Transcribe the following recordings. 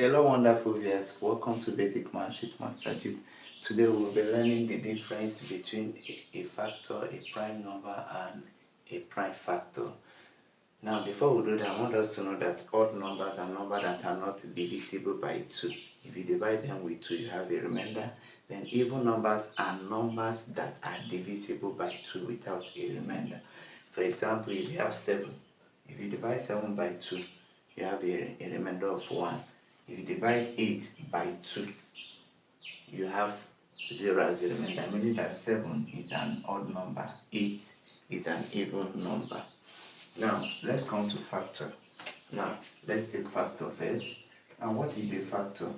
Hello wonderful viewers, welcome to Basic Maths with Master Jude. Today we will be learning the difference between a factor, a prime number and a prime factor. Now before we do that, I want us to know that odd numbers are numbers that are not divisible by 2. If you divide them with 2, you have a remainder. Then even numbers are numbers that are divisible by 2 without a remainder. For example, if you have 7, if you divide 7 by 2, you have a remainder of 1. If you divide 8 by 2, you have 0 as a remainder, meaning that 7 is an odd number, 8 is an even number. Now, let's come to factor. Now, let's take factor first. Now, what is a factor?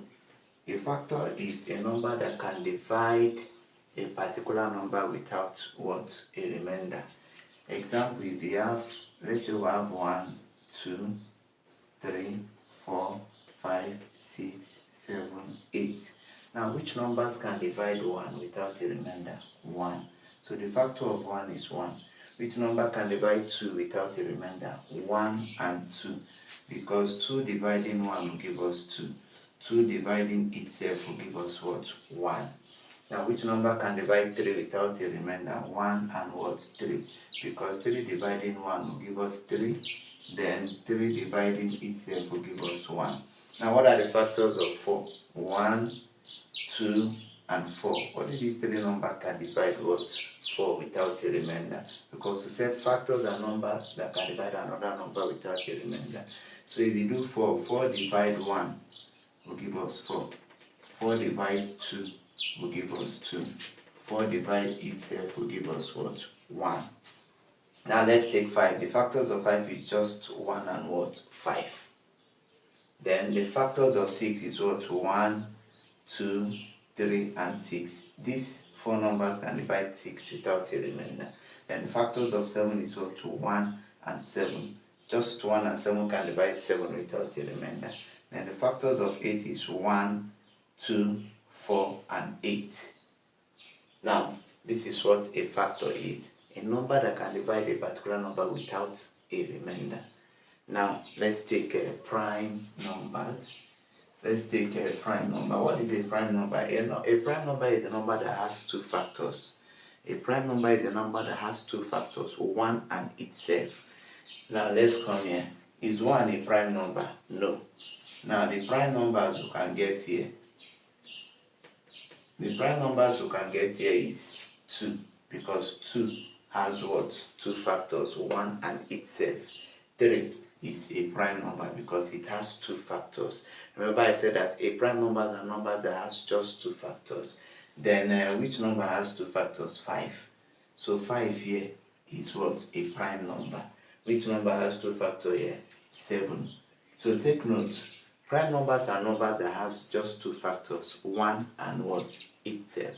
A factor is a number that can divide a particular number without what? A remainder. Example, if you have, let's say we have 1, 2, 3, 4, 5, 6, 7, 8. Now, which numbers can divide 1 without a remainder? 1. So the factor of 1 is 1. Which number can divide 2 without a remainder? 1 and 2. Because 2 dividing 1 will give us 2. 2 dividing itself will give us what? 1. Now, which number can divide 3 without a remainder? 1 and what? 3. Because 3 dividing 1 will give us 3. Then 3 dividing itself will give us 1. Now, what are the factors of 4? 1, 2, and 4. What is these 3 numbers can divide what? 4 without a remainder? Because we said factors are numbers that can divide another number without a remainder. So if you do 4, 4 divide 1 will give us 4. 4 divide 2 will give us 2. 4 divide itself will give us what? 1. Now let's take 5. The factors of 5 is just 1 and what? 5. Then the factors of 6 is what? 1, 2, 3, and 6. These 4 numbers can divide 6 without a remainder. Then the factors of 7 is what? 1 and 7. Just 1 and 7 can divide 7 without a remainder. Then the factors of 8 is 1, 2, 4, and 8. Now, this is what a factor is. A number that can divide a particular number without a remainder. Now, let's take prime numbers. Let's take a prime number. What is a prime number? A prime number is a number that has 2 factors. A prime number is a number that has 2 factors, 1 and itself. Now, let's come here. Is 1 a prime number? No. Now, the prime numbers we can get here. The prime numbers we can get here is 2, because 2 has what? 2 factors, 1 and itself. 3 is a prime number because it has 2 factors. Remember I said that a prime number is a number that has just 2 factors. Then which number has 2 factors? 5. So 5 here is what? A prime number. Which number has 2 factors here? 7. So take note. Prime numbers are numbers that has just 2 factors, 1 and what? Itself.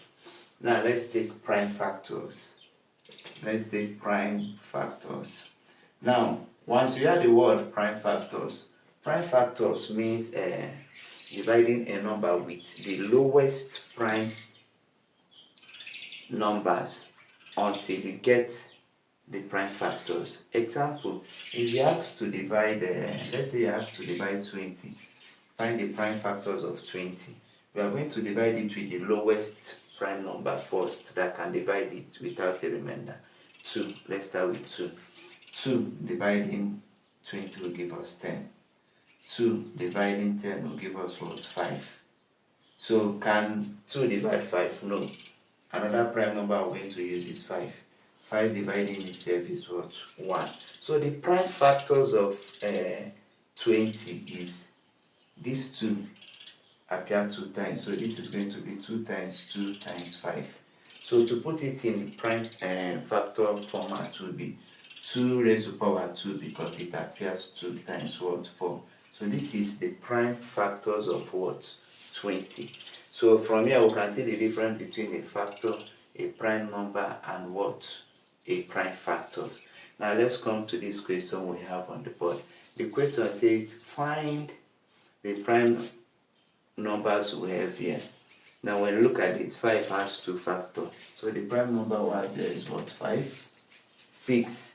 Now let's take prime factors. Let's take prime factors. Now, once you hear the word prime factors means dividing a number with the lowest prime numbers until you get the prime factors. Example, if you ask to divide, let's say you ask to divide 20, find the prime factors of 20. We are going to divide it with the lowest prime number first that can divide it without a remainder. 2. Let's start with 2. 2 dividing 20 will give us 10. 2 dividing 10 will give us what? 5. So can 2 divide 5? No. Another prime number we're going to use is 5. 5 dividing itself is what? 1. So the prime factors of 20 is these 2 appear 2 times. So this is going to be 2 times 2 times 5. So to put it in prime factor format will be 2 raised to power 2 because it appears 2 times what? 4. So this is the prime factors of what? 20. So from here we can see the difference between a factor, a prime number, and what? A prime factor. Now let's come to this question we have on the board. The question says find the prime numbers we have here. Now when you look at this, 5 has 2 factors. So the prime number we have here is what? 5. 6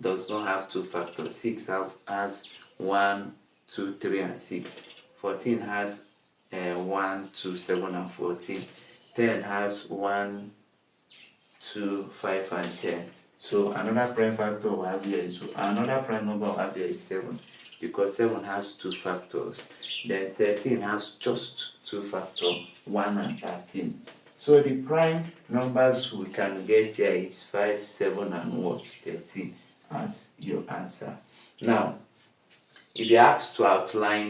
does not have 2 factors. 6 has 1, 2, 3, and 6. 14 has 1, 2, 7, and 14. 10 has 1, 2, 5, and 10. So another prime factor we have here is another prime number we have here is 7, because 7 has 2 factors. Then 13 has just 2 factors, 1 and 13. So the prime numbers we can get here is 5, 7, and what? 13 as your answer. Now, if you're asked to outline,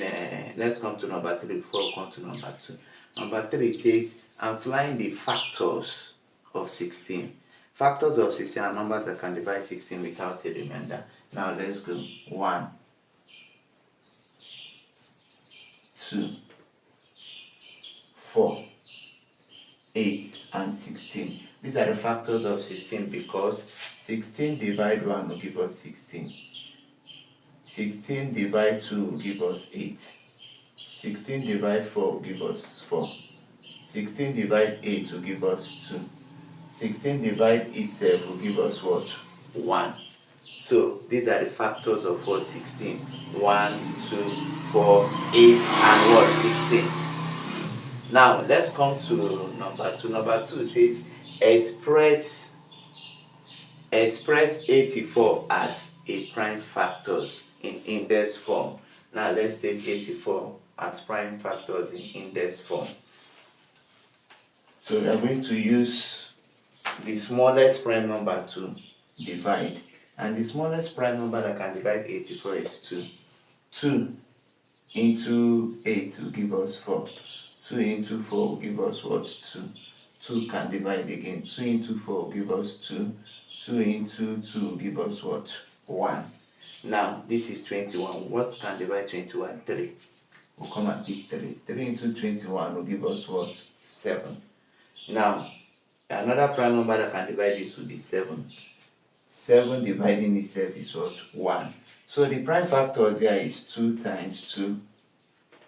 let's come to number 3 before we come to number 2. Number 3 says outline the factors of 16. Factors of 16 are numbers that can divide 16 without a remainder. Now let's go. 1, 2, 4, 8, and 16. These are the factors of 16 because 16 divide 1 will give us 16. 16 divide 2 will give us 8. 16 divide 4 will give us 4. 16 divide 8 will give us 2. 16 divide itself will give us what? 1. So these are the factors of what? 16. 1, 2, 4, 8, and what? 16. Now let's come to number 2. Number 2 says express 84 as a prime factors in index form. Now let's take 84 as prime factors in index form. So we are going to use the smallest prime number to divide, and the smallest prime number that can divide 84 is 2. 2 into 8 will give us 4. 2 into 4 will give us what? 2. 2 can divide again. 2 into 4 will give us 2. 2 into 2 will give us what? 1. Now this is 21. What can divide 21? 3. We'll come and pick 3. 3 into 21 will give us what? 7. Now another prime number that can divide this will be 7. 7 dividing itself is what? 1. So the prime factors here is 2 times 2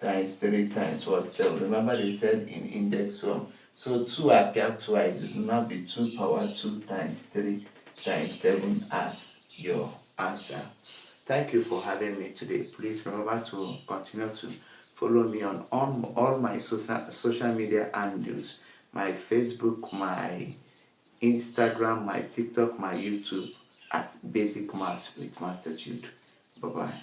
times 3 times what? 7. Remember they said in index form. So 2 appear twice. It will not be 2 power 2 times 3 times 7 as your answer. Thank you for having me today. Please remember to continue to follow me on all my social media handles. My Facebook, my Instagram, my TikTok, my YouTube at Basic Maths with Master Jude. Bye-bye.